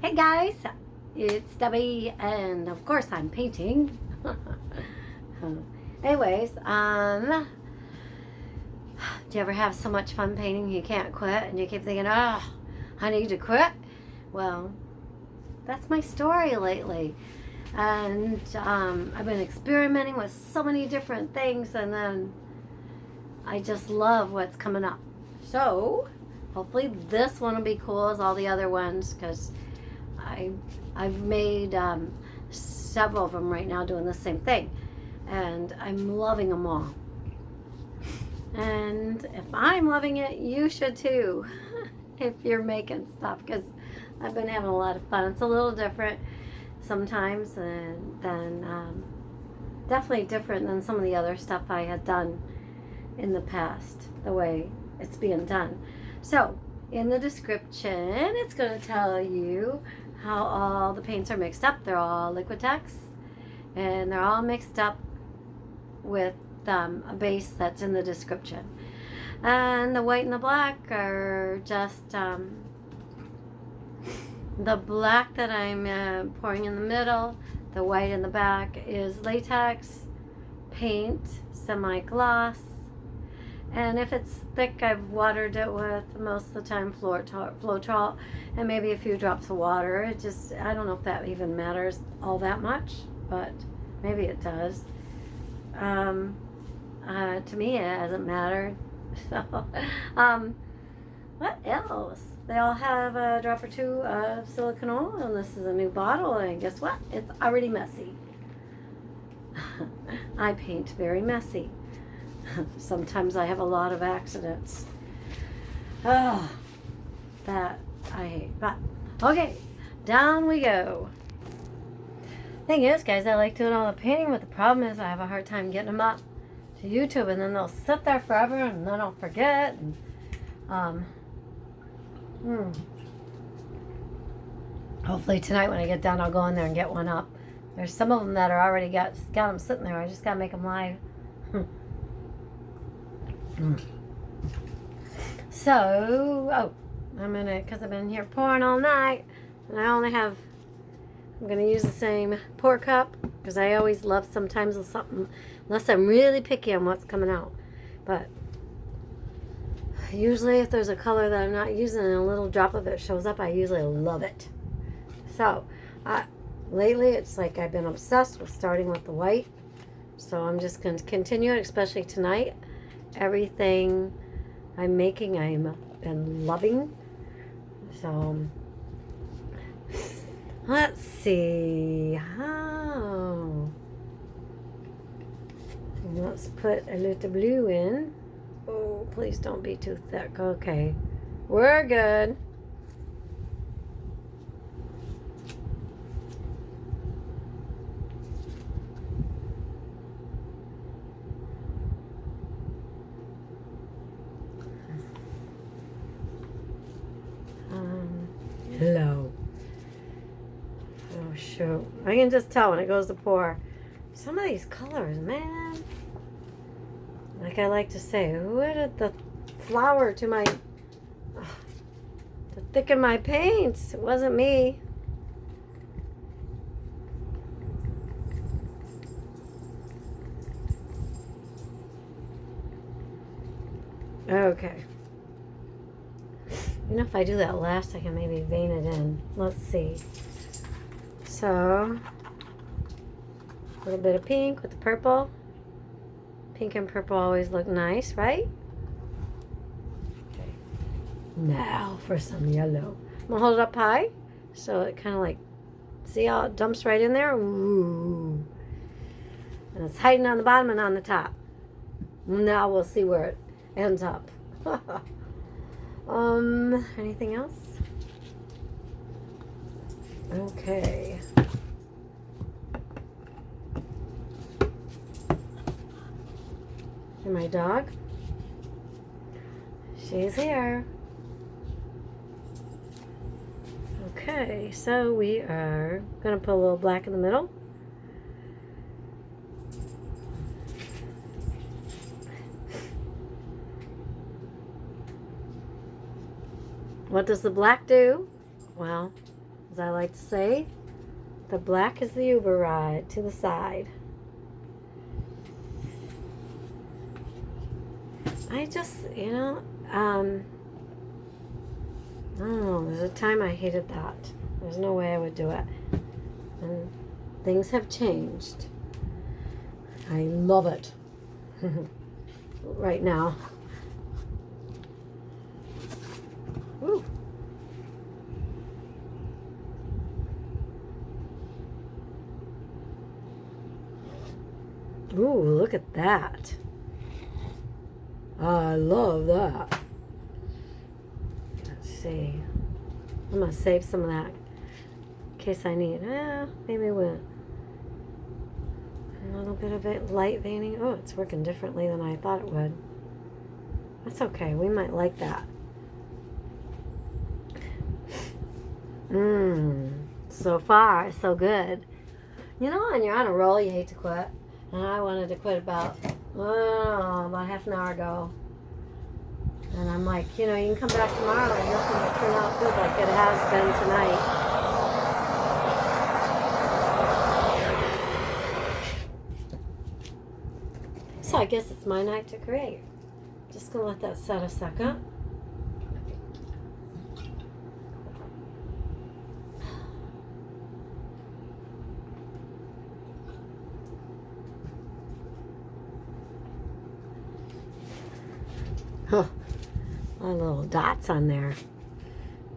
Hey guys, it's Debbie, and of course I'm painting. Anyways, do you ever have so much fun painting you can't quit, and you keep thinking, oh, I need to quit? Well, that's my story lately. And I've been experimenting with so many different things, and then I just love what's coming up. So hopefully this one will be cool as all the other ones, because I've made several of them right now doing the same thing, and I'm loving them all. And if I'm loving it, you should too, if you're making stuff, because I've been having a lot of fun. It's a little different sometimes, and then definitely different than some of the other stuff I had done in the past, the way it's being done. So in the description, it's going to tell you how all the paints are mixed up. They're all Liquitex, and they're all mixed up with a base that's in the description. And the white and the black are just the black that I'm pouring in the middle. The white in the back is latex paint, semi-gloss. And if it's thick, I've watered it with, most of the time, Floetrol, and maybe a few drops of water. It just, I don't know if that even matters all that much, but maybe it does. To me, it hasn't mattered. So, what else? They all have a drop or two of silicone oil, and this is a new bottle, and guess what? It's already messy. I paint very messy. Sometimes I have a lot of accidents. Oh, that I hate. But, okay, down we go. Thing is, guys, I like doing all the painting, but the problem is I have a hard time getting them up to YouTube, and then they'll sit there forever, and then I'll forget. And, hopefully tonight when I get done, I'll go in there and get one up. There's some of them that are already got them sitting there. I just got to make them live. So, I'm gonna, because I've been here pouring all night, and I only have, I'm gonna use the same pour cup, because I always love sometimes with something, unless I'm really picky on what's coming out. But usually if there's a color that I'm not using and a little drop of it shows up, I usually love it. So, lately it's like I've been obsessed with starting with the white. So I'm just going to continue it, especially tonight. Everything I'm making, I'm been loving. So let's see. Let's put a little blue in. Oh, please don't be too thick. Okay, we're good. Hello. Oh, shoot. I can just tell when it goes to pour. Some of these colors, man. Like I like to say, who added the flour to my, to thicken my paints? It wasn't me. Okay. You know, if I do that last, I can maybe vein it in. Let's see. So, a little bit of pink with the purple. Pink and purple always look nice, right? Okay. Now for some yellow. I'm going to hold it up high, so it kind of like, see how it dumps right in there? Ooh. And it's hiding on the bottom and on the top. Now we'll see where it ends up. Anything else? Okay. And my dog? She's here. Okay, so we are going to put a little black in the middle. What does the black do? Well, as I like to say, the black is the Uber ride to the side. I just, I don't know, there's a time I hated that. There's no way I would do it. And things have changed. I love it right now. Ooh. Ooh, look at that. I love that. Let's see. I'm going to save some of that in case I need. Maybe we'll. A little bit of it, light veining. Oh, it's working differently than I thought it would. That's okay. We might like that. So far, so good. You know, when you're on a roll, you hate to quit. And I wanted to quit about half an hour ago. And I'm like, you can come back tomorrow and nothing will turn out good like it has been tonight. So I guess it's my night to create. Just gonna let that set a second. Oh, a little dots on there.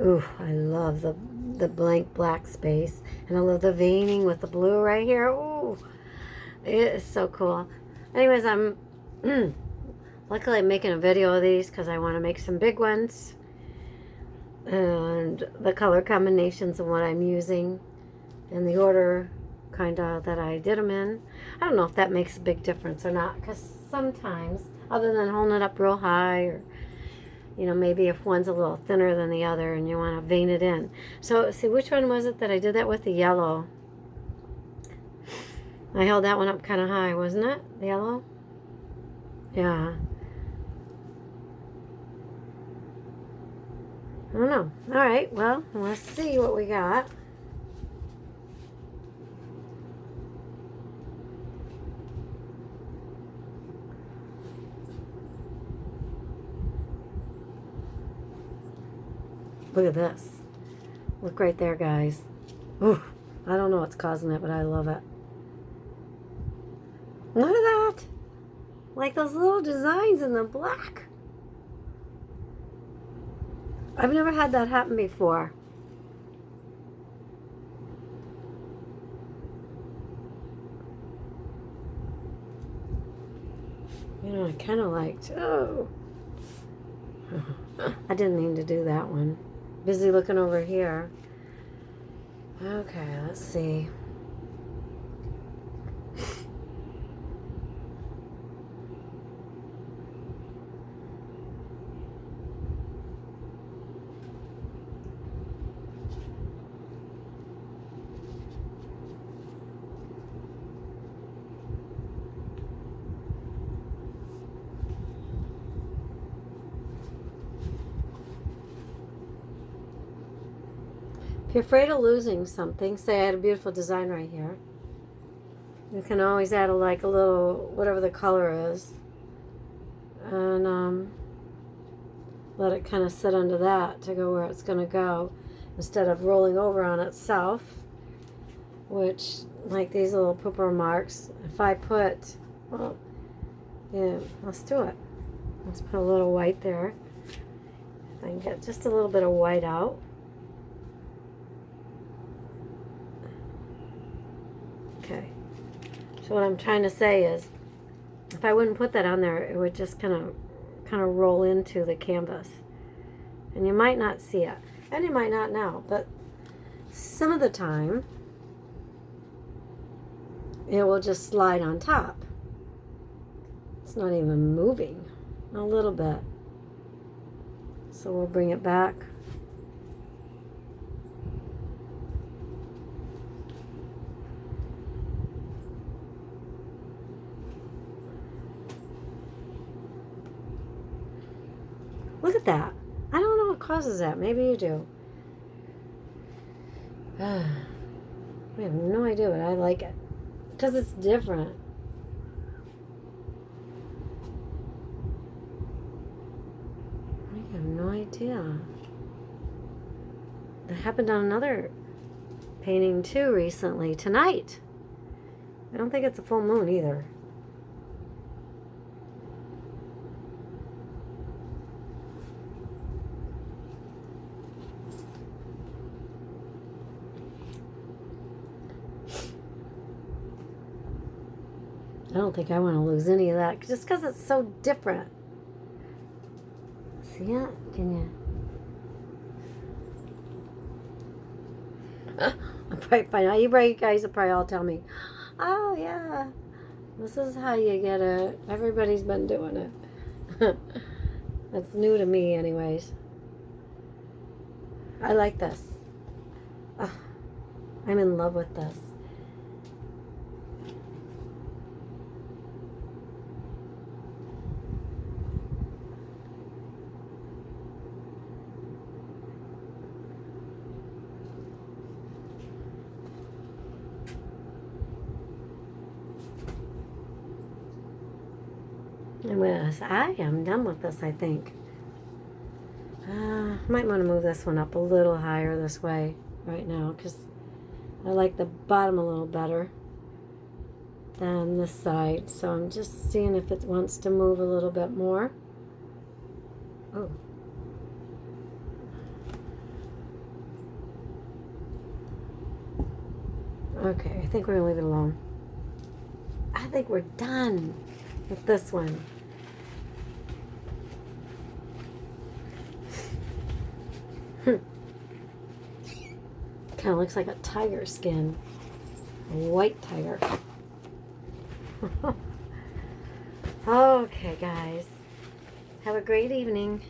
Ooh, I love the blank black space. And I love the veining with the blue right here. Ooh, it is so cool. Anyways, luckily I'm making a video of these because I want to make some big ones. And the color combinations and what I'm using and the order kind of that I did them in. I don't know if that makes a big difference or not, because sometimes, other than holding it up real high, or maybe if one's a little thinner than the other and you want to vein it in. So see, which one was it that I did that with? The yellow. I held that one up kind of high, wasn't it? The yellow? Yeah. I don't know. All right, well, let's see what we got. Look at this. Look right there, guys. Ooh, I don't know what's causing it, but I love it. Look at that. Like those little designs in the black. I've never had that happen before. I kind of liked, I didn't mean to do that one. Busy looking over here. Okay, let's see. If you're afraid of losing something, say I had a beautiful design right here. You can always add a little, whatever the color is. And let it kind of sit under that to go where it's going to go. Instead of rolling over on itself. Which, like these little pooper marks, if I put, well, yeah, let's do it. Let's put a little white there. If I can get just a little bit of white out. Okay, so what I'm trying to say is, if I wouldn't put that on there, it would just kind of roll into the canvas, and you might not see it, and you might not now, but some of the time, it will just slide on top. It's not even moving, a little bit. So we'll bring it back. Look at that. I don't know what causes that. Maybe you do. I have no idea, but I like it. Because it's different. I have no idea. That happened on another painting too recently. Tonight. I don't think it's a full moon either. I don't think I want to lose any of that just because it's so different. See it? Can you? I'm probably fine. You guys will probably all tell me, oh yeah, this is how you get it. Everybody's been doing it. That's new to me anyways. I like this. I'm in love with this. I am done with this, I think. Might want to move this one up a little higher this way right now because I like the bottom a little better than this side. So I'm just seeing if it wants to move a little bit more. Oh. Okay, I think we're going to leave it alone. I think we're done with this one. Kind of looks like a tiger skin. A white tiger. Okay, guys. Have a great evening.